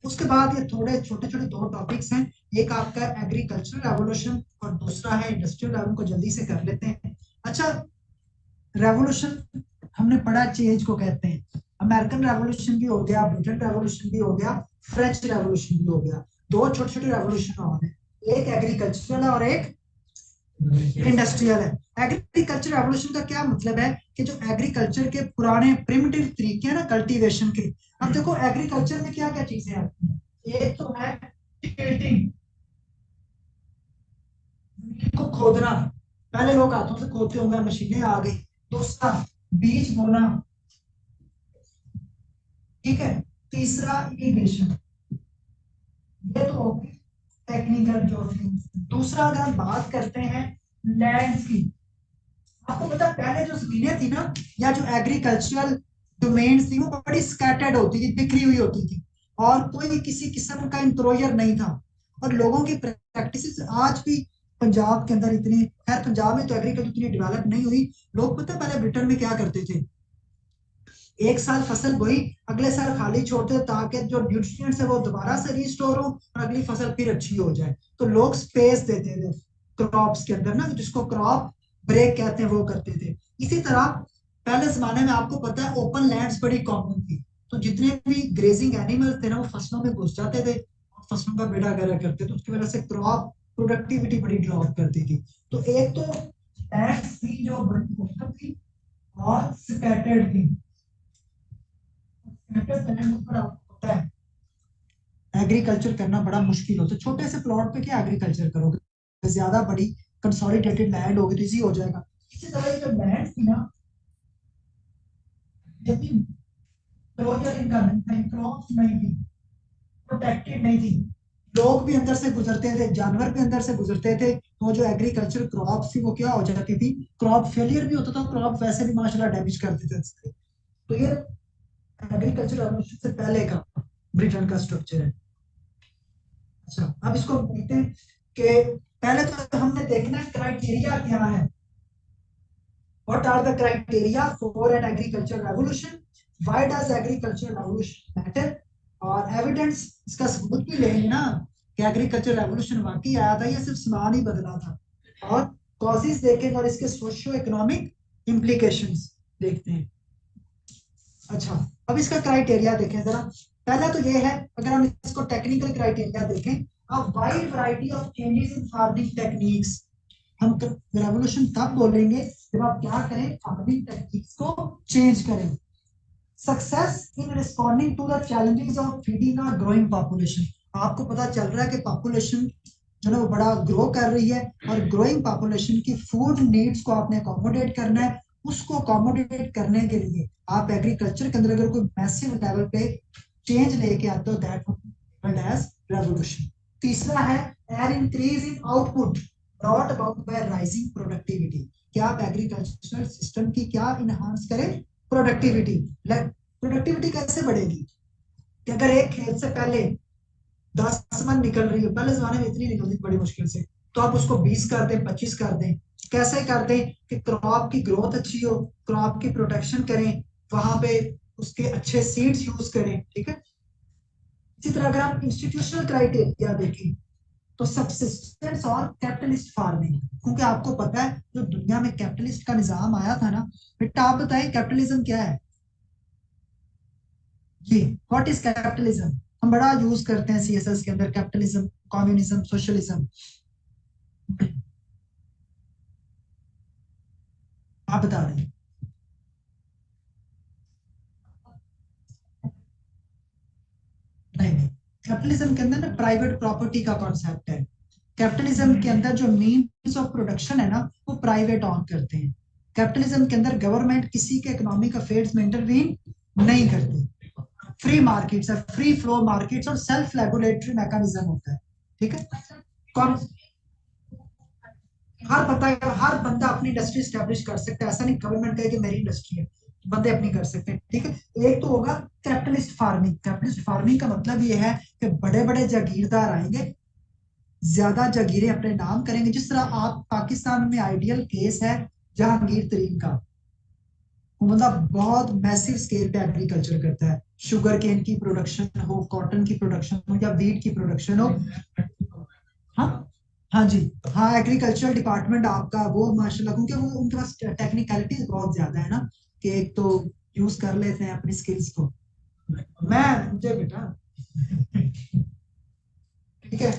उसके बाद ये थोड़े छोटे छोटे दो टॉपिक्स हैं, एक आपका एग्रीकल्चरल रेवोल्यूशन और दूसरा है इंडस्ट्रियल रेवोल्यूशन, को जल्दी से कर लेते हैं। अच्छा, रेवोल्यूशन हमने पढ़ा चेंज को कहते हैं। अमेरिकन रेवोल्यूशन भी हो गया, ब्रिटेन रेवोल्यूशन भी हो गया, फ्रेंच रेवोल्यूशन भी हो गया। दो छोटे छोटे रेवोल्यूशन और हैं, एक एग्रीकल्चरल है और एक इंडस्ट्रियल है। एग्रीकल्चर रेवोल्यूशन का क्या मतलब है कि जो एग्रीकल्चर के पुराने प्रिमिटिव तरीके हैं ना कल्टीवेशन के, अब देखो एग्रीकल्चर में क्या क्या चीजें आती हैं। एक तो है टिल्टिंग, को खोदना, पहले लोग हाथों से खोदते होंगे, मशीनें आ गई। दूसरा बीज बोना, ठीक है। तीसरा इरिगेशन, ये तो होगी टेक्निकल जो things। दूसरा अगर हम बात करते हैं लैंड की, आपको पता है पहले जो जमीनें थी ना, या जो एग्रीकल्चरल डोमेन्स थी, वो बड़ी स्कैटर्ड होती थी, बिखरी हुई होती थी, और कोई किसी किस्म का इंप्लॉयर नहीं था। और लोगों की प्रैक्टिसेस आज भी पंजाब के अंदर इतनी, खैर पंजाब में तो एग्रीकल्चर इतनी डेवलप नहीं हुई। लोग पता है पहले ब्रिटेन में क्या करते थे, एक साल फसल बोई, अगले साल खाली छोड़ते थे ताकि जो न्यूट्रिएंट्स है वो दोबारा से रिस्टोर हो और अगली फसल फिर अच्छी हो जाए। तो लोग स्पेस देते थे क्रॉप्स के अंदर ना, जिसको क्रॉप ब्रेक कहते हैं, वो करते थे। इसी तरह पहले जमाने में आपको पता है ओपन लैंड्स बड़ी कॉमन थी, तो जितने भी ग्रेजिंग एनिमल्स थे ना, वो फसलों में घुस जाते थे और फसलों का बेड़ा गर्क करते थे, उसकी वजह से क्रॉप प्रोडक्टिविटी बड़ी ड्रॉप करती थी। तो एक तो लैंड्स थी जो बड़ी कॉमन थी और स्कैटर्ड थी। होता है एग्रीकल्चर करना बड़ा मुश्किल होता है। छोटे से प्लॉट पे क्या एग्रीकल्चर करोगे, ज्यादा बड़ी कंसोलिडेटेड लैंड होगी तो इजी हो जाएगा। इसी तरह ये जो लैंड थी ना, ये भी क्लोजर इनका नहीं था, क्रॉप्स नहीं थी, प्रोटेक्टेड नहीं थी। लोग भी अंदर से गुजरते थे, जानवर भी अंदर से गुजरते थे, तो जो एग्रीकल्चर क्रॉप्स थी वो क्या हो जाती थी, क्रॉप फेलियर भी होता था, क्रॉप वैसे भी माशाल्लाह डैमेज कर देते थे। तो ये एग्रीकल्चर रेवोल्यूशन से पहले का ब्रिटेन का स्ट्रक्चर है। अच्छा, अब इसको देखते हैं कि पहले तो हमने देखना क्राइटेरिया क्या है। What are the criteria for an agriculture revolution, why does agriculture revolution matter, और एविडेंस, इसका सबूत भी लेंगे ना कि एग्रीकल्चर रेवोल्यूशन वाकई आया था या सिर्फ सामान ही बदला था। और कॉजेज देखेंगे और इसके सोशियो इकोनॉमिक इम्प्लीकेशंस देखते हैं। अच्छा, अब इसका क्राइटेरिया देखें जरा। पहला तो ये है, अगर हम इसको टेक्निकल क्राइटेरिया देखें, a wide variety of changes in farming techniques. हम रेवोल्यूशन तब बोलेंगे जब आप क्या करें, फार्मिंग टेक्निक्स को चेंज करें। Success in responding to the challenges of feeding a growing population. आपको पता चल रहा है कि पॉपुलेशन जो है वो बड़ा ग्रो कर रही है, और ग्रोइंग पॉपुलेशन की फूड नीड्स को आपने अकोमोडेट करना है। उसको अकोमोडेट करने के लिए आप एग्रीकल्चर के अंदर अगर कोई मैसिव लेवल पे चेंज लेके आते हो, दैट एज रेवोल्यूशन। तीसरा है an increase in output brought about by rising productivity, कि आप एग्रीकल्चरल सिस्टम की क्या इनहांस करें, प्रोडक्टिविटी। प्रोडक्टिविटी कैसे बढ़ेगी कि अगर एक खेत से पहले 10 मन निकल रही है, पहले जमाने में इतनी निकलती थी बड़ी मुश्किल से, तो आप उसको 20 कर दें, 25 कर दें। कैसे कर दें कि क्रॉप की ग्रोथ अच्छी हो, क्रॉप की प्रोटेक्शन करें, वहां पे उसके अच्छे सीड्स यूज करें, ठीक है। इसी तरह अगर आप इंस्टीट्यूशनल क्राइटेरिया देखें, तो सबसिस्टेंस और कैपिटलिस्ट फार्मिंग, क्योंकि आपको पता है जो दुनिया में कैपिटलिस्ट का निजाम आया था ना, बेटा आप बताइए कैपिटलिज्म क्या है जी, व्हाट इज कैपिटलिज्म। हम बड़ा यूज करते हैं सीएसएस के अंदर कैपिटलिज्म, कम्युनिज्म, सोशलिज्म। आप बता रहे हैं। नहीं नहीं, कैपिटलिज्म के अंदर ना प्राइवेट प्रॉपर्टी का कॉन्सेप्ट है। कैपिटलिज्म के अंदर जो मीन्स ऑफ प्रोडक्शन है ना, वो प्राइवेट ऑन करते हैं। कैपिटलिज्म के अंदर गवर्नमेंट किसी के इकोनॉमिक अफेयर्स में इंटरवीन नहीं करती। फ्री मार्केट्स है, फ्री फ्लो मार्केट्स, और सेल्फ रेगुलेटरी मैकेनिज्म होता है, ठीक है। कौन, हर बंदा, हर बंदा अपनी इंडस्ट्री स्टैब्लिश कर सकता है, ऐसा नहीं गवर्नमेंट कहे कि मेरी इंडस्ट्री है, बंदे अपनी कर सकते हैं, ठीक है। एक तो होगा कैपिटलिस्ट फार्मिंग। कैपिटलिस्ट फार्मिंग का मतलब ये है कि बड़े बड़े जागीरदार आएंगे, ज्यादा जागीरें अपने नाम करेंगे, जिस तरह आप पाकिस्तान में आइडियल केस है जहांगीर तरीन का। वो मतलब बहुत मैसिव स्केल पे एग्रीकल्चर करता है, शुगर केन की प्रोडक्शन हो, कॉटन की प्रोडक्शन हो, या वीट की प्रोडक्शन हो। हाँ, हाँ जी, हाँ एग्रीकल्चर डिपार्टमेंट आपका वो माशाल्लाह, क्योंकि वो उनके पास टेक्निकलिटीज बहुत ज्यादा है ना, कि एक तो यूज कर लेते हैं अपनी स्किल्स को। मैं मुझे बेटा ठीक है,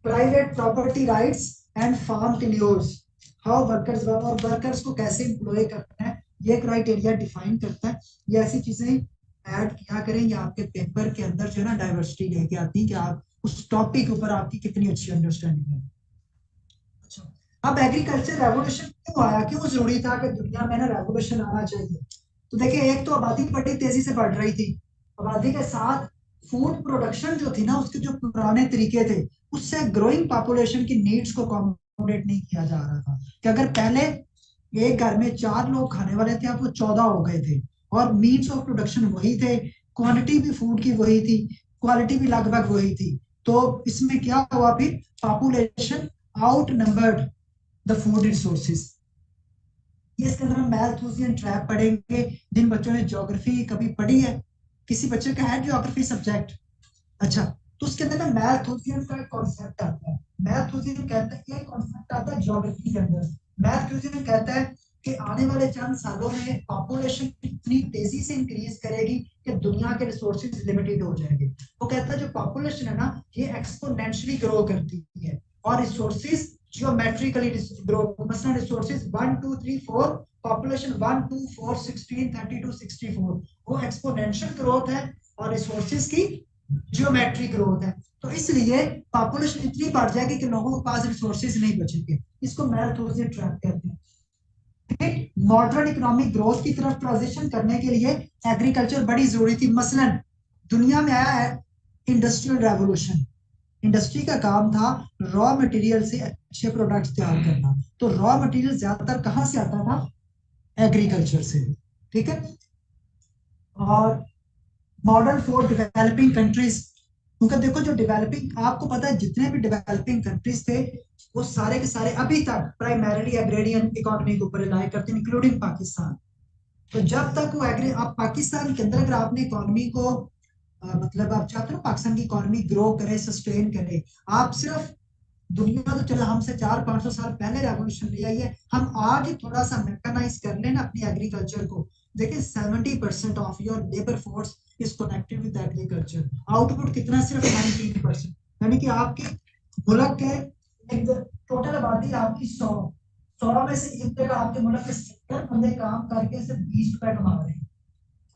private property rights and farm tenures, how workers work, और वर्कर्स को कैसे एम्प्लॉय करना है, ये क्राइटेरिया डिफाइन करता है। ये ऐसी चीजें ऐड किया करें, ये आपके पेपर के अंदर जो है ना डाइवर्सिटी लेके आती है, कि आप उस टॉपिक ऊपर आपकी कितनी अच्छी अंडरस्टैंडिंग है। अच्छा, अब एग्रीकल्चर रेवोल्यूशन क्यों आया, क्यों जरूरी था कि दुनिया में ना रेवोल्यूशन आना चाहिए? तो देखिए, एक तो आबादी बड़ी तेजी से बढ़ रही थी, आबादी के साथ फूड प्रोडक्शन जो थी ना, उसके जो पुराने तरीके थे, उससे ग्रोइंग पॉपुलेशन की नीड्स को अकोमोडेट नहीं किया जा रहा था। कि अगर पहले एक घर में 4 लोग खाने वाले थे, अब वो 14 हो गए थे, और मीन्स ऑफ प्रोडक्शन वही थे, क्वांटिटी भी फूड की वही थी, क्वालिटी भी लगभग वही थी। तो इसमें क्या हुआ फिर, population out numbered the food resources. इसके अंदर हम मैलथूसियन ट्रैप पढ़ेंगे। जिन बच्चों ने ज्योग्राफी कभी पढ़ी है, किसी बच्चे का है ज्योग्राफी सब्जेक्ट? अच्छा, तो उसके अंदर ना मैलथूसियन का कॉन्सेप्ट आता है। मैलथूसियन कहता है, ये कॉन्सेप्ट आता है ज्योग्राफी के अंदर। मैलथूसियन कहता है कि आने वाले चंद सालों में पॉपुलेशन इतनी तेजी से इंक्रीज करेगी कि दुनिया के रिसोर्सेज लिमिटेड हो जाएंगे। वो कहता है जो पॉपुलेशन है ना, ये एक्सपोनेंशियली ग्रो करती है, और रिसोर्सेज जियोमेट्रिकली ग्रो, मसलन रिसोर्सेज 1 2 3 4, पॉपुलेशन 1 2 4 16 32 64, वो एक्सपोनेंशियल ग्रोथ है, और रिसोर्सेज की जियोमेट्रिक ग्रोथ है। तो इसलिए पॉपुलेशन इतनी बढ़ जाएगी कि लोगों के पास रिसोर्सेज नहीं बचेंगे। इसको मैलथूसियन ट्रैप कहते हैं। मॉडर्न इकोनॉमिक ग्रोथ की तरफ ट्रांजिशन करने के लिए एग्रीकल्चर बड़ी जरूरी थी। मसलन दुनिया में आया है इंडस्ट्रियल रेवोल्यूशन। इंडस्ट्री का काम था रॉ मटेरियल से अच्छे प्रोडक्ट्स तैयार करना। तो रॉ मटेरियल ज्यादातर कहाँ से आता था? एग्रीकल्चर से। ठीक है, और मॉडल फॉर डेवलपिंग कंट्रीज, क्योंकि देखो जो डेवलपिंग, आपको पता है जितने भी डेवलपिंग कंट्रीज थे, वो सारे के सारे अभी तक प्राइमरीली एग्रेरियन इकोनॉमी के ऊपर रिलाई करते हैं, इंक्लूडिंग पाकिस्तान। तो जब तक वो एग्री, आप पाकिस्तान के अंदर अगर आपने इकोनॉमी को मतलब आप चाहते हो ना पाकिस्तान की इकोनॉमी ग्रो करे, सस्टेन करे, आप सिर्फ, दुनिया तो चलो हमसे 400-500 साल पहले रेवोल्यूशन ले आई है, हम आज ही थोड़ा सा मैकेनाइज कर लेना अपनी एग्रीकल्चर को। देखिए 70% of your labour force is connected with agriculture. Output कितना? सिर्फ 19%। यानी कि आपके मुल्क के टोटल आबादी आपकी 100 में से एक जगह आपके मुल्क के 70 बंदे काम करके सिर्फ 20 रुपए कमा रहे हैं,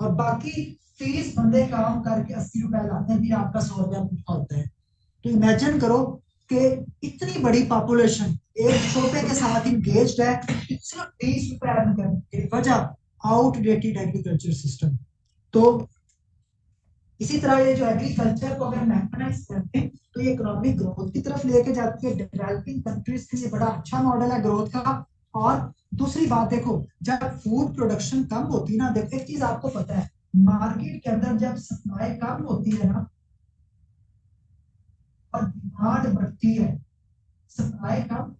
और बाकी 30 बंदे काम करके 80 रुपए लाते हैं, फिर आपका 100 रुपया होता है। तो इमेजिन करो कि इतनी बड़ी पॉपुलेशन एक छोटे के साथ इंगेज्ड है, सिर्फ 20 रुपए अर्न करने की वजह आउटडेटेड एग्रीकल्चर सिस्टम। तो इसी तरह ये जो एग्रीकल्चर को अगर मैकेनाइज करते हैं, तो ये इकोनॉमिक ग्रोथ की तरफ लेके जाती है। डेवलपिंग कंट्रीज के लिए बड़ा अच्छा मॉडल है ग्रोथ का। और दूसरी बात देखो, जब फूड प्रोडक्शन कम होती है ना, देखो एक चीज आपको पता है, मार्केट के अंदर जब सप्लाई कम होती है ना और डिमांड बढ़ती है, सप्लाई कम,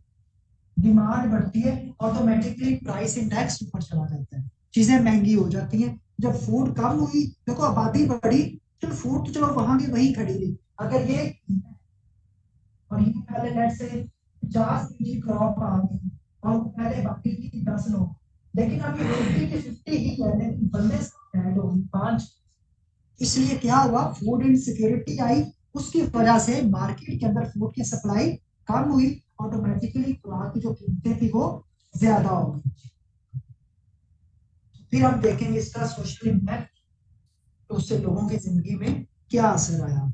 डिमांड बढ़ती है, ऑटोमेटिकली प्राइस इंडेक्स ऊपर चला जाता है, चीजें महंगी हो जाती हैं। जब फूड कम हुई, देखो आबादी बढ़ी, तो फूड तो चलो वहां की वहीं खड़ी रही। अगर ये, और ये पहले लेट से 50 केजी क्रॉप आ गई, और पहले बाकी की 10 लोग, लेकिन अब ये 50 की 50 ही है, लेकिन बंदे ऐड हो गई 5। इसलिए क्या हुआ, फूड इनसिक्योरिटी आई, उसकी वजह से मार्केट के अंदर फूड की सप्लाई कम हुई, ऑटोमेटिकली खुराक की जो कीमतें थी वो ज्यादा हो गई। फिर हम देखेंगे इसका सोशल इम्पैक्ट, तो उससे लोगों की जिंदगी में क्या असर आया।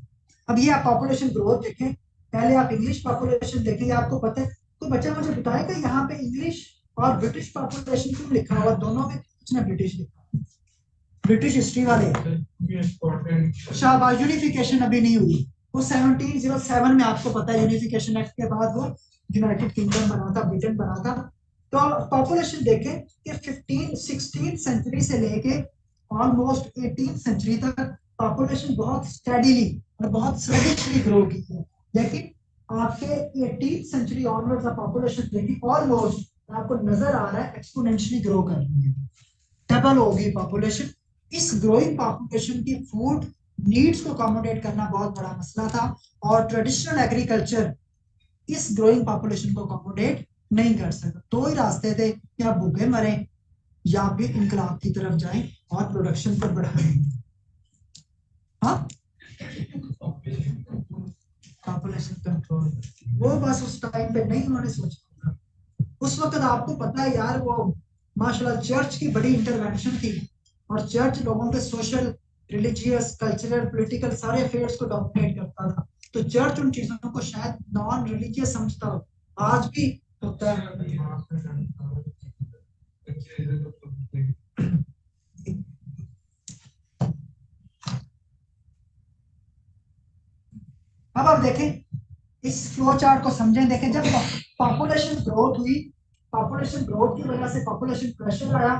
अब ये आप पॉपुलेशन ग्रोथ देखें, पहले आप इंग्लिश पॉपुलेशन देखेंगे, आपको पता है, तो बच्चा मुझे बताएगा यहाँ पे इंग्लिश और ब्रिटिश पॉपुलेशन क्यों लिखा हुआ, दोनों में कुछ ना ब्रिटिश लिखा, ब्रिटिश हिस्ट्री वाले। शाहबाज यूनिफिकेशन अभी नहीं हुई, वो 1707 में, आपको पता है यूनिफिकेशन एक्ट के बाद वो यूनाइटेड किंगडम बना था, ब्रिटेन बना था। तो पॉपुलेशन देखें कि 16th सेंचुरी से लेके ऑलमोस्ट 18th सेंचुरी तक पॉपुलेशन बहुत स्टेडीली और बहुत स्लगिशली ग्रो की है। लेकिन आपके 18th सेंचुरी ऑनवर्ड्स पॉपुलेशन देखिए ऑलमोस्ट आपको नजर आ रहा है एक्सपोनेंशियली ग्रो कर रही है, डबल होगी पॉपुलेशन। इस ग्रोइंग पॉपुलेशन की फूड नीड्स को अकोमोडेट करना बहुत बड़ा मसला था, और ट्रेडिशनल एग्रीकल्चर इस ग्रोइंग पॉपुलेशन को अकोमोडेट नहीं कर सकता। दो ही रास्ते थे, या भूखे मरे या फिर इनकलाब की तरफ जाएं और प्रोडक्शन को बढ़ाएं। हाँ, पॉपुलेशन कंट्रोल, वो बस उस टाइम पे नहीं उन्होंने सोचा था। उस वक्त आपको पता है यार, वो माशाल्लाह चर्च की बड़ी इंटरवेंशन थी, और चर्च लोगों के सोशल, रिलीजियस, कल्चरल, पॉलिटिकल सारे अफेयर्स को डोमिनेट करता था। तो चर्च उन चीजों को शायद नॉन रिलीजियस समझता हो, आज भी होता है। अब आप देखें इस फ्लो चार्ट को, समझें, देखें जब पॉपुलेशन ग्रोथ हुई, पॉपुलेशन ग्रोथ की वजह से पॉपुलेशन प्रेशर आया,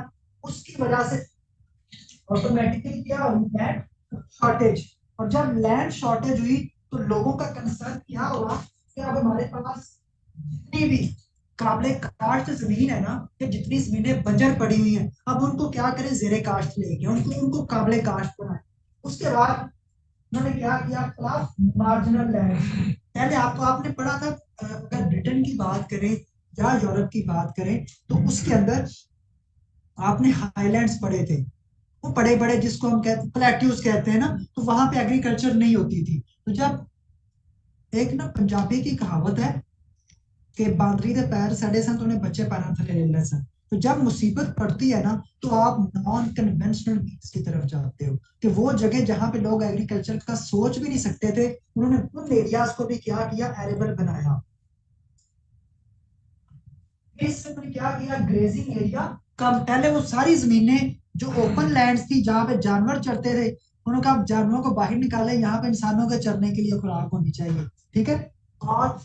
उसकी वजह से ऑटोमेटिकली क्या हुई, लैंड शॉर्टेज। और जब लैंड शॉर्टेज हुई तो लोगों का कंसर्न क्या हुआ कि अब हमारे पास जितनी भी काबिल काश्त जमीन है ना, कि जितनी जमीनें बंजर पड़ी हुई हैं, अब उनको क्या करें, जेरे काश्त लेके उनको उनको काबिल काश्त बनाए। उसके बाद उन्होंने क्या किया, क्लास मार्जिनल लैंड। पहले आपको आपने पढ़ा था, अगर ब्रिटेन की बात करें या यूरोप की बात करें, तो उसके अंदर आपने हाईलैंड्स पढ़े थे, वो बड़े बड़े जिसको हम कहते प्लेट्यूज कहते हैं ना, तो वहां पे एग्रीकल्चर नहीं होती थी। तो जब एक ना पंजाबी की कहावत है कि बांदरी दे पैर सड़े सन तो उन्हें बच्चे पैरों थले ले ले सन। तो जब मुसीबत पड़ती है ना, तो आप नॉन कन्वेंशनल मीन्स की तरफ जाते हो, कि वो जगह जहां पे लोग एग्रीकल्चर का सोच भी नहीं सकते थे, उन्होंने उन एरियाज को भी क्या किया, एरेबल बनाया। इसने क्या किया, ग्रेजिंग एरिया कम। पहले वो सारी जमीनें जो ओपन लैंड थी, जहां पे जानवर चरते थे, उन्होंने कहा जानवरों को बाहर निकाले, यहाँ पे इंसानों के चरने के लिए खुराक होनी चाहिए। ठीक है। और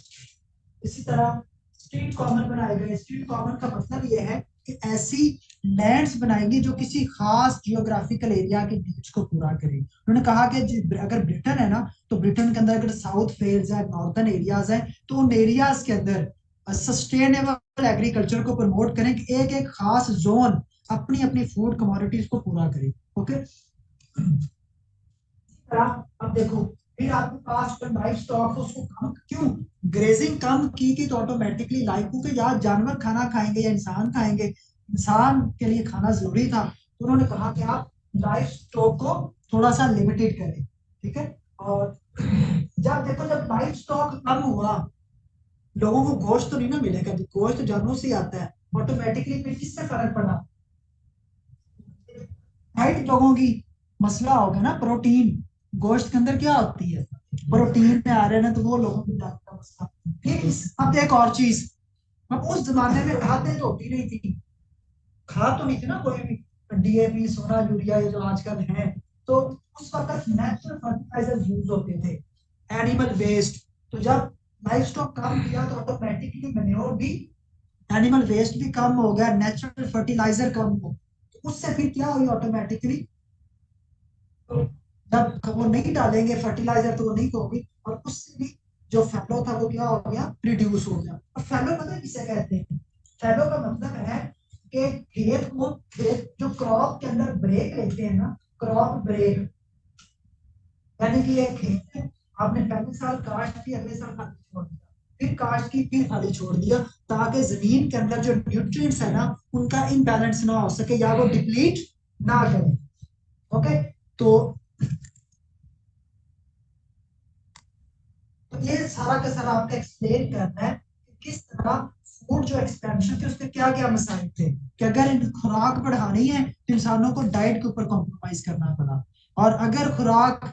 इसी तरह स्ट्रीट कॉर्नर बनाए गए। स्ट्रीट कॉर्नर का मतलब यह है कि ऐसी लैंड्स बनाएंगे जो किसी खास जियोग्राफिकल एरिया के नीड्स को पूरा करें। उन्होंने कहा कि अगर ब्रिटेन है ना, तो ब्रिटेन के अंदर अगर साउथ फेल्स है, नॉर्थर्न एरियाज है, तो उन एरियाज के अंदर सस्टेनेबल एग्रीकल्चर को प्रमोट करें, कि एक एक खास जोन अपनी अपनी फूड कमोडिटीज को पूरा करे। ओके। अब देखो, फिर आपके पास लाइफ स्टॉक उसको कम क्यों, ग्रेजिंग कम की तो ऑटोमेटिकली लाइफ, क्योंकि यार जानवर खाना खाएंगे या इंसान खाएंगे, इंसान के लिए खाना जरूरी था। तो उन्होंने कहा कि आप लाइफ स्टॉक को थोड़ा सा लिमिटेड करें। ठीक है। और जब देखो, जब लाइफ स्टॉक कम हुआ, लोगों को गोश्त तो नहीं ना मिलेगा, गोश्त जानवरों से आता है, ऑटोमेटिकली फिर किससे फर्क पड़ा, हाइट लोगों की, मसला हो गया ना, प्रोटीन। गोश्त के अंदर क्या होती है, प्रोटीन में आ रहे ना, तो वो लोगों की डाइट का मसला। ठीक। अब एक और चीज, अब उस जमाने में खादें तो होती नहीं थी, खाद तो नहीं थी ना कोई भी, डीएपी, सोना, यूरिया, ये जो आजकल है। तो उस वक्त नेचुरल फर्टिलाइजर यूज होते थे, एनिमल वेस्ट। तो जब लाइफ स्टॉक कम किया तो ऑटोमेटिकली मैन्योर भी, एनिमल वेस्ट भी कम हो गया, नेचुरल फर्टिलाइजर कम हो, तो उससे फिर क्या हुई ऑटोमेटिकली, तो जब वो नहीं डालेंगे फर्टिलाइजर तो वो नहीं होगी, और उससे भी जो फैलो था वो क्या हो गया, रिड्यूस हो गया। अब फैलो पता है किसे कहते हैं, फैलो का मतलब है कि खेत को, खेत जो क्रॉप के अंदर ब्रेक लेते हैं ना, क्रॉप ब्रेक, यानी कि एक खेत है, आपने पहले साल काश्त की, अगले साल खाली छोड़ दिया, फिर काश्त की, फिर खाली छोड़ दिया, ताकि जमीन के अंदर जो न्यूट्रिएंट्स है ना, उनका इम्बैलेंस ना हो सके या वो डिप्लीट ना करे। ओके। तो तो ये सारा का सारा आपको एक्सप्लेन करना है कि किस तरह फूड जो एक्सपेंशन थे उसके क्या क्या मसाइल थे, कि अगर खुराक बढ़ानी है तो इंसानों को डाइट के ऊपर कॉम्प्रोमाइज करना पड़ा, और अगर खुराक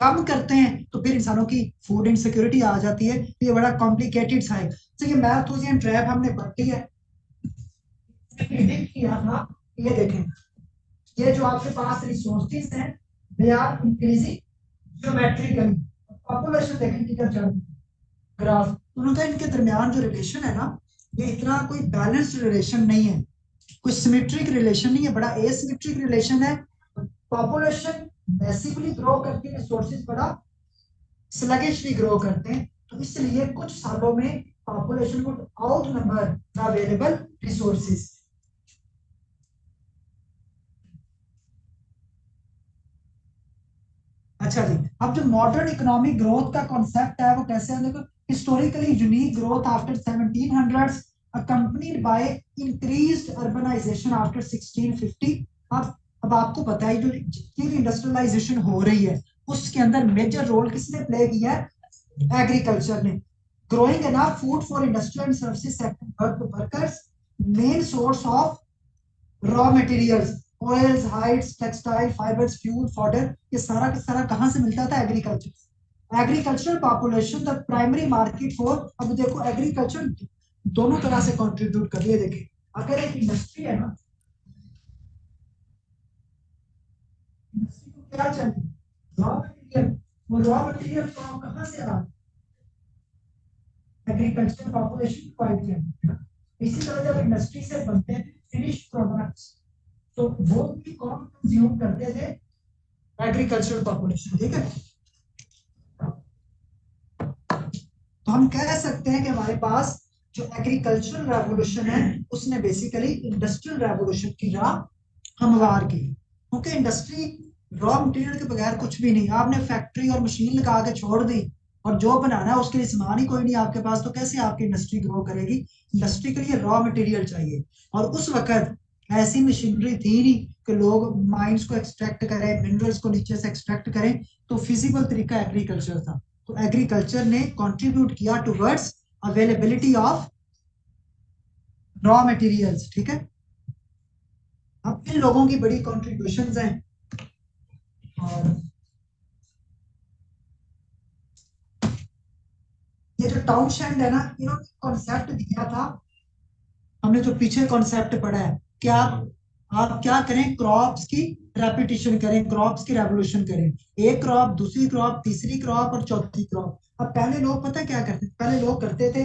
कम करते हैं तो फिर इंसानों की फूड इनसिक्योरिटी आ जाती है। तो ये बड़ा कॉम्प्लिकेटेड सा है। जैसे कि मैथोजियन ट्रैप हमने पढ़ी है, प्रिडिक्ट किया था, ये देखें, ये जो आपके पास रिसोर्सेज हैं, they are increasing geometrically, population देखें किधर चढ़ रही है, ग्राफ। उन्होंने कहा इनके दरमियान जो रिलेशन है ना, ये इतना कोई बैलेंस्ड रिलेशन नहीं है, कोई सिमेट्रिक रिलेशन नहीं है, बड़ा एसिमेट्रिक रिलेशन है। पॉपुलेशन मैसिवली ग्रो करके रिसोर्सेज बड़ा स्लगिशली ग्रो करते हैं, तो इसलिए कुछ सालों में population would outnumber the available resources. अच्छा जी, अब जो मॉडर्न इकोनॉमिक ग्रोथ का कॉन्सेप्ट है वो कैसे है देखो, historically unique growth after 1700s accompanied by increased urbanization after 1650. अब आपको पता है जो जितनी भी इंडस्ट्रियलाइजेशन हो रही है उसके अंदर मेजर रोल किसने प्ले किया है? एग्रीकल्चर ने. Growing enough food for industrial and services sector workers, main source of raw materials, oils, hides, textile, fibres, fuel, fodder, ये सारा का सारा कहां से मिलता था? Agriculture. Agricultural population the primary market for. अब देखो एग्रीकल्चर दोनों तरह से कंट्रीब्यूट कर रही है. देखिए अगर एक इंडस्ट्री है ना, इंडस्ट्री को क्या चाहिए? Raw material. वो रॉ मटेरियल कहां से आ रहा है? एग्रीकल्चर पॉपुलेशन प्रोवाइड किया. इसी तरह जब इंडस्ट्री से बनते हैं फिनिश प्रोडक्ट्स, तो वो भी कौन कंज्यूम करते थे? Agriculture population. ठीक है, तो हम कह सकते हैं कि हमारे पास जो एग्रीकल्चरल रेवोल्यूशन है उसने बेसिकली इंडस्ट्रियल रेवोल्यूशन की राह हमवार की. क्योंकि इंडस्ट्री रॉ मटेरियल के बगैर कुछ भी नहीं. आपने फैक्ट्री और मशीन लगा के छोड़ दी और जो बनाना है उसके लिए सामान ही कोई नहीं आपके पास, तो कैसे आपकी इंडस्ट्री ग्रो करेगी? इंडस्ट्री के लिए रॉ मटेरियल चाहिए. और उस वक्त ऐसी मशीनरी थी नहीं कि लोग माइंस को एक्सट्रैक्ट करें, मिनरल्स को नीचे से एक्सट्रैक्ट करें, तो फिजिबल तरीका एग्रीकल्चर था. तो एग्रीकल्चर ने कंट्रीब्यूट किया towards availability of raw materials. ठीक है, अब इन लोगों की बड़ी कंट्रीब्यूशंस हैं. और ये जो टाउनशेंड है ना, इन्होंने कॉन्सेप्ट दिया था. हमने जो पीछे कॉन्सेप्ट पढ़ा है, क्या आप क्या करें? क्रॉप्स की रेपिटेशन करें, क्रॉप्स की रेवोल्यूशन करें. एक क्रॉप, दूसरी क्रॉप, तीसरी क्रॉप और चौथी क्रॉप. अब पहले लोग पता क्या करते थे? पहले लोग करते थे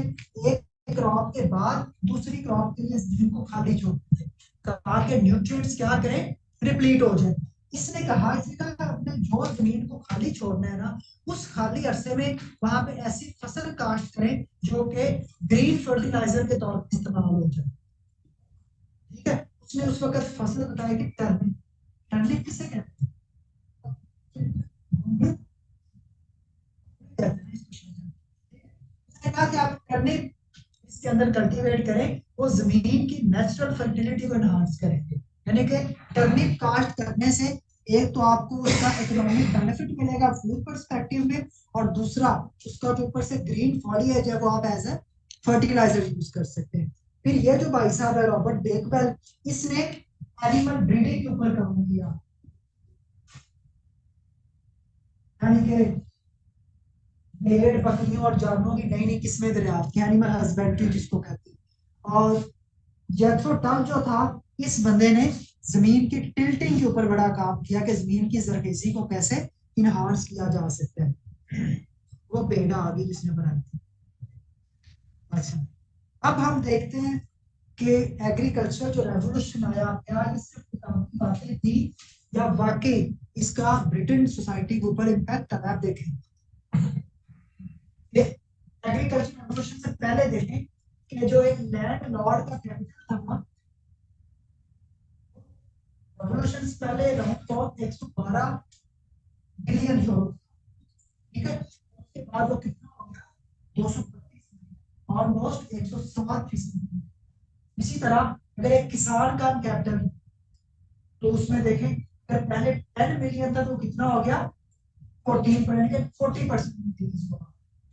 एक क्रॉप के बाद दूसरी क्रॉप के लिए जमीन को खाली छोड़ते थे ताकि न्यूट्रिएंट्स क्या करें? रिप्लीट हो जाए. इसने कहा अपने जो जमीन को खाली छोड़ना है ना, उस खाली अरसे में वहां पे ऐसी फसल काश्त करें जो कि ग्रीन फर्टिलाइजर के तौर पर इस्तेमाल हो जाए. ठीक है, उसने उस वक्त फसल बताई कि टर्निप. टर्निप किसे कहते हैं? कहा कि आप टर्निप इसके अंदर कल्टीवेट करें, वो जमीन की नेचुरल फर्टिलिटी को एनहांस करेंगे. यानी कि टर्निप कास्ट करने से एक तो आपको उसका इकोनॉमिक बेनिफिट मिलेगा फूड पर्सपेक्टिव में, और दूसरा उसका जो ऊपर से ग्रीन फॉलिएज है वो आप एज ए फर्टिलाइजर यूज कर सकते हैं. फिर ये जो भाई साहब है रॉबर्ट बेकवेल, इसने एनिमल ब्रीडिंग के ऊपर काम किया. यानी कि भेड़, बकरियों और जानवरों की नई नई किस्में दरियाफ्त की, एनिमल हस्बेंड्री जिसको कहते हैं. और जेथरो टल जो था, इस बंदे ने जमीन की टिल्टिंग के ऊपर बड़ा काम किया कि जमीन की जरखेजी को कैसे इनहांस किया जा सकता है. वो पेड़ा आ गई जिसने बनाई थी. अच्छा, अब हम देखते हैं कि एग्रीकल्चर जो रेवोल्यूशन आया, क्या इससे की बातें थी या वाकई इसका ब्रिटेन सोसाइटी के ऊपर इम्पैक्ट आया? देखें, एग्रीकल्चर रेवोल्यूशन से पहले देखें कि जो एक लैंड लॉर्ड का कैपिटल था ना, रेवोल्यूशन से पहले अराउंड 112 बिलियन यूरो. ठीक है, उसके बाद वो कितना हो गया? 235, ऑलमोस्ट 107%. इसी तरह अगर एक किसान का कैपिटल तो उसमें देखें, अगर पहले 10 मिलियन था तो कितना हो गया? 40% इंक्रीज हुआ.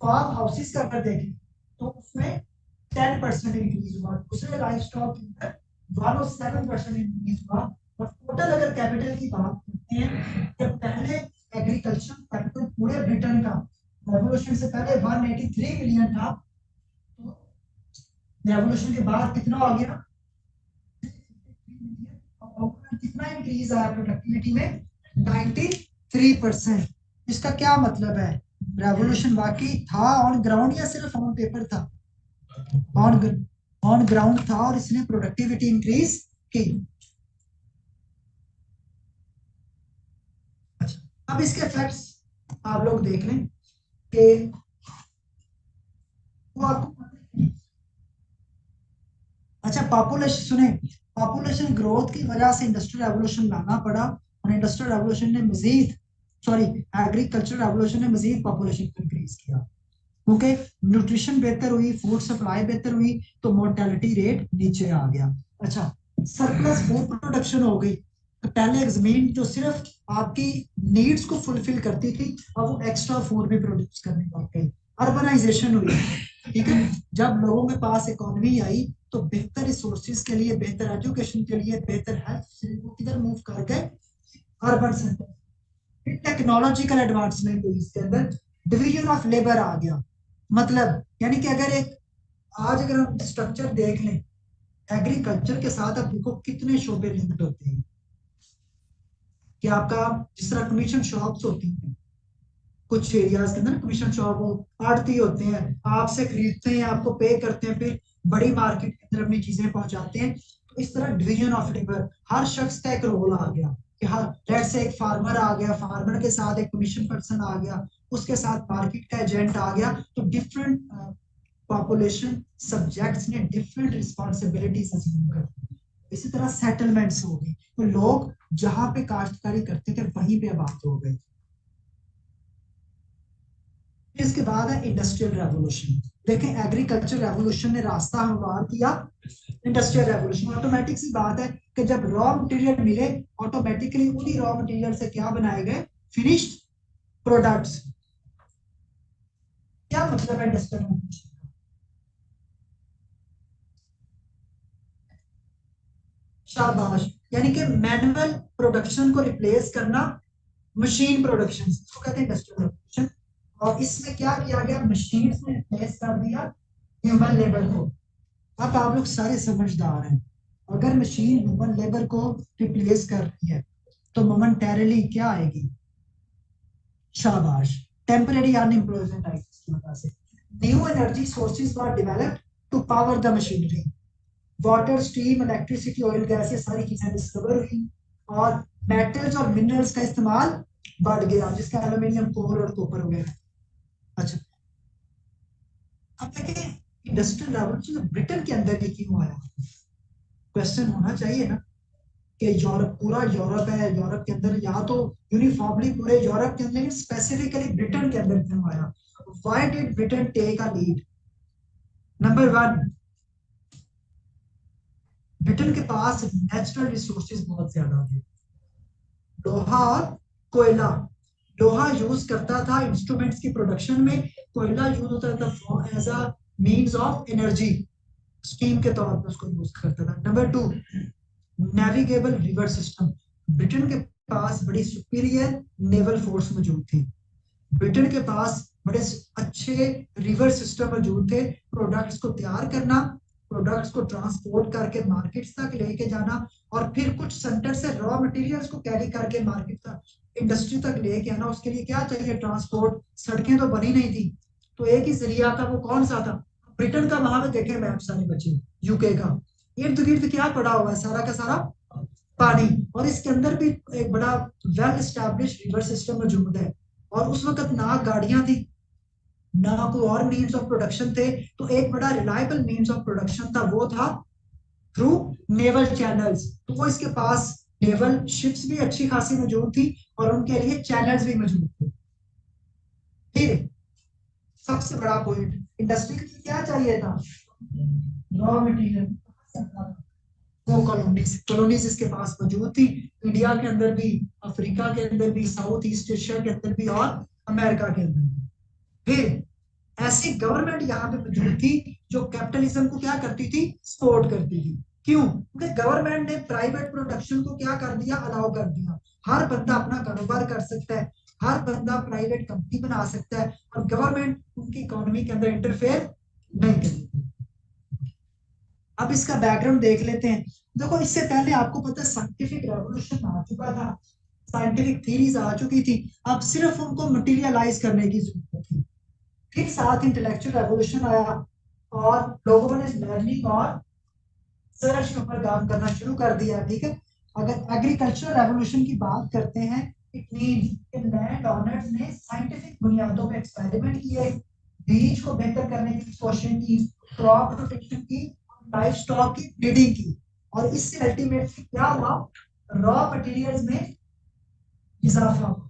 फार्म हाउसेस का अगर देखें तो उसमें 10% इंक्रीज हुआ. दूसरे लाइफ स्टॉक के अंदर 107% इंक्रीज हुआ. और टोटल अगर कैपिटल की बात करते हैं, जब पहले एग्रीकल्चर कैपिटल पूरे ब्रिटेन का रेवोल्यूशन से पहले 183 मिलियन था, तो रेवोल्यूशन के बाद कितना हो गया? कितना इंक्रीज आया प्रोडक्टिविटी में? 93%. इसका क्या मतलब है? रेवोल्यूशन वाकई था ऑन ग्राउंड या सिर्फ ऑन पेपर था? ऑन ऑन ग्राउंड था और इसने प्रोडक्टिविटी इंक्रीज की. अच्छा, अब इसके इफेक्ट्स आप लोग देख लें कि वो आपको अच्छा पॉपुलेशन सुने, पॉपुलेशन ग्रोथ की वजह से इंडस्ट्रियल रेवोल्यूशन लाना पड़ा, और इंडस्ट्रियल रेवोल्यूशन ने मजीद, सॉरी, एग्रीकल्चर रेवोल्यूशन ने मजीद पॉपुलेशन को इंक्रीज किया, क्योंकि न्यूट्रिशन बेहतर हुई, फूड सप्लाई बेहतर हुई, तो मोर्टेलिटी रेट नीचे आ गया। अच्छा, सरप्लस फूड प्रोडक्शन हो गई, तो पहले एक जमीन जो सिर्फ आपकी नीड्स को फुलफिल करती थी, अब वो एक्स्ट्रा फूड भी प्रोड्यूस करने लग गई। अर्बनाइजेशन हुई, ठीक है, जब लोगों के पास इकोनॉमी आई, तो बेहतर रिसोर्सेज के लिए, बेहतर एजुकेशन के लिए, बेहतर हेल्थ को किधर मूव कर गए, अर्बन सेंटर। फिर टेक्नोलॉजिकल एडवांसमेंट हुई, इसके अंदर डिवीजन ऑफ लेबर आ गया। मतलब यानी कि अगर एक, आज अगर हम स्ट्रक्चर देख लें, एग्रीकल्चर के साथ अब देखो कितने शोबे लिंक्ड होते हैं, कि आपका जिस तरह कमीशन शॉप्स होती हैं कुछ एरियाज के अंदर, कमीशन शॉप हो, आड़ती होते हैं, आपसे खरीदते हैं, आपको पे करते हैं, फिर बड़ी मार्केट के अंदर अपनी चीजें पहुंचाते हैं। तो इस तरह डिवीजन ऑफ लेबर, हर शख्स का एक रोल आ गया, कि हर, लेट्स से एक फार्मर आ गया, फार्मर के साथ एक कमीशन पर्सन आ गया, उसके साथ मार्केट का एजेंट आ गया, तो डिफरेंट पॉपुलेशन सब्जेक्ट्स ने डिफरेंट रिस्पॉन्सिबिलिटीज अज्यूम कर दी। इसी तरह सेटलमेंट्स हो गई, तो लोग जहां पे काश्तकारी करते थे वहीं पे आबाद हो गए। इसके बाद है इंडस्ट्रियल रेवोल्यूशन। देखें, एग्रीकल्चर रेवोल्यूशन ने रास्ता हमवार किया इंडस्ट्रियल रेवोल्यूशन। ऑटोमेटिक सी बात है कि जब रॉ मटेरियल मिले, ऑटोमेटिकली उन्हीं रॉ मटेरियल से क्या बनाए गए, फिनिश्ड प्रोडक्ट्स। क्या मतलब है इंडस्ट्रियल रेवोल्यूशन? शाबाश, यानी कि मैनुअल प्रोडक्शन को रिप्लेस करना मशीन प्रोडक्शन, इसको कहते हैं इंडस्ट्रियल रेवोल्यूशन। और इसमें क्या किया गया, मशीन ने रिप्लेस कर दिया ह्यूमन लेबर को। अब आप लोग सारे समझदार हैं, अगर मशीन ह्यूमन लेबर को रिप्लेस कर रही है, तो मोमेंटरली क्या आएगी, शाबाश, टेम्परेरी अनएम्प्लॉयमेंट आएगी इसकी वजह से। New energy sources were developed to power the machinery, water, steam, electricity, oil, gas, ये सारी चीजें डिस्कवर हुई, और मेटल्स और मिनरल्स का इस्तेमाल बढ़ गया, जिसका एल्यूमिनियम, कोल और कॉपर वगैरह। अच्छा, अब देखिए इंडस्ट्रियल रेवोल्यूशन ब्रिटेन के अंदर ही क्यों आया, क्वेश्चन होना चाहिए ना, कि यूरोप, पूरा यूरोप है, यूरोप के अंदर या तो यूनिफॉर्मली पूरे यूरोप के अंदर, स्पेसिफिकली ब्रिटेन के अंदर क्यों आया? Why did Britain take a lead? Number one, Britain के पास नेचुरल रिसोर्सेज बहुत ज्यादा थे, लोहा और कोयला। लोहा यूज करता था इंस्ट्रूमेंट्स की प्रोडक्शन में, कोयला यूज होता था as a means of energy, steam के तौर पर उसको यूज करता था। Number two, navigable river system, Britain के पास बड़ी सुपीरियर नेवल फोर्स मौजूद थी, ब्रिटेन के पास बड़े अच्छे रिवर सिस्टम मौजूद थे, प्रोडक्ट्स को तैयार करना, प्रोडक्ट्स को ट्रांसपोर्ट करके मार्केट्स तक लेके जाना, और फिर कुछ सेंटर से रॉ मटेरियल्स को कैरी करके मार्केट तक, इंडस्ट्री तक लेके आना। उसके लिए क्या चाहिए, ट्रांसपोर्ट, सड़कें तो बनी नहीं थी, तो एक ही जरिया था, वो कौन सा था, ब्रिटेन का। वहां पे देखे मैप सारे बच्चे, यूके का, इर्द गिर्द क्या पड़ा हुआ है, सारा का सारा पानी, और इसके अंदर भी एक बड़ा वेल एस्टैब्लिश रिवर सिस्टम मौजूद है। और उस वक्त ना गाड़ियां थी, ना कोई और मीन्स ऑफ प्रोडक्शन थे, तो एक बड़ा रिलायबल मीन्स ऑफ प्रोडक्शन था, वो था थ्रू नेवल चैनल्स। तो वो इसके पास नेवल शिप्स भी अच्छी खासी मौजूद थी, और उनके लिए चैनल्स भी मौजूद थे। फिर सबसे बड़ा पॉइंट, इंडस्ट्री के लिए क्या चाहिए था, रॉ मटेरियल, वो कॉलोनीज, कॉलोनीज इसके पास मौजूद थी, इंडिया के अंदर भी, अफ्रीका के अंदर भी, साउथ ईस्ट एशिया के अंदर भी, और अमेरिका के अंदर भी। फिर ऐसी गवर्नमेंट यहाँ पे मौजूद थी जो कैपिटलिज्म को क्या करती थी, सपोर्ट करती थी। क्यों? क्योंकि गवर्नमेंट ने प्राइवेट प्रोडक्शन को क्या कर दिया, अलाउ कर दिया, हर बंदा अपना कारोबार कर सकता है, हर बंदा प्राइवेट कंपनी बना सकता है, और गवर्नमेंट उनकी इकोनॉमी के अंदर इंटरफेयर नहीं करेगी। अब इसका बैकग्राउंड देख लेते हैं। देखो, इससे पहले आपको पता है साइंटिफिक रेवोल्यूशन आ चुका था, साइंटिफिक थीरीज आ चुकी थी, अब सिर्फ उनको मटेरियलाइज करने की जरूरत थी। फिर साथ इंटेलेक्चुअल रेवोल्यूशन आया, और लोगों ने लर्निंग और सर्च के ऊपर काम करना शुरू कर दिया, ठीक है। अगर एग्रीकल्चरल रेवोल्यूशन की बात करते हैं, इट मीन लैंड ओनर्स ने साइंटिफिक बुनियादों पर एक्सपेरिमेंट किए, बीज को बेहतर करने की कोशिश की, क्रॉप प्रोटेक्शन की, लाइफ स्टॉक की ब्रीडिंग की, और इससे अल्टीमेटली क्या हुआ, रॉ मटेरियल्स में इजाफा हुआ।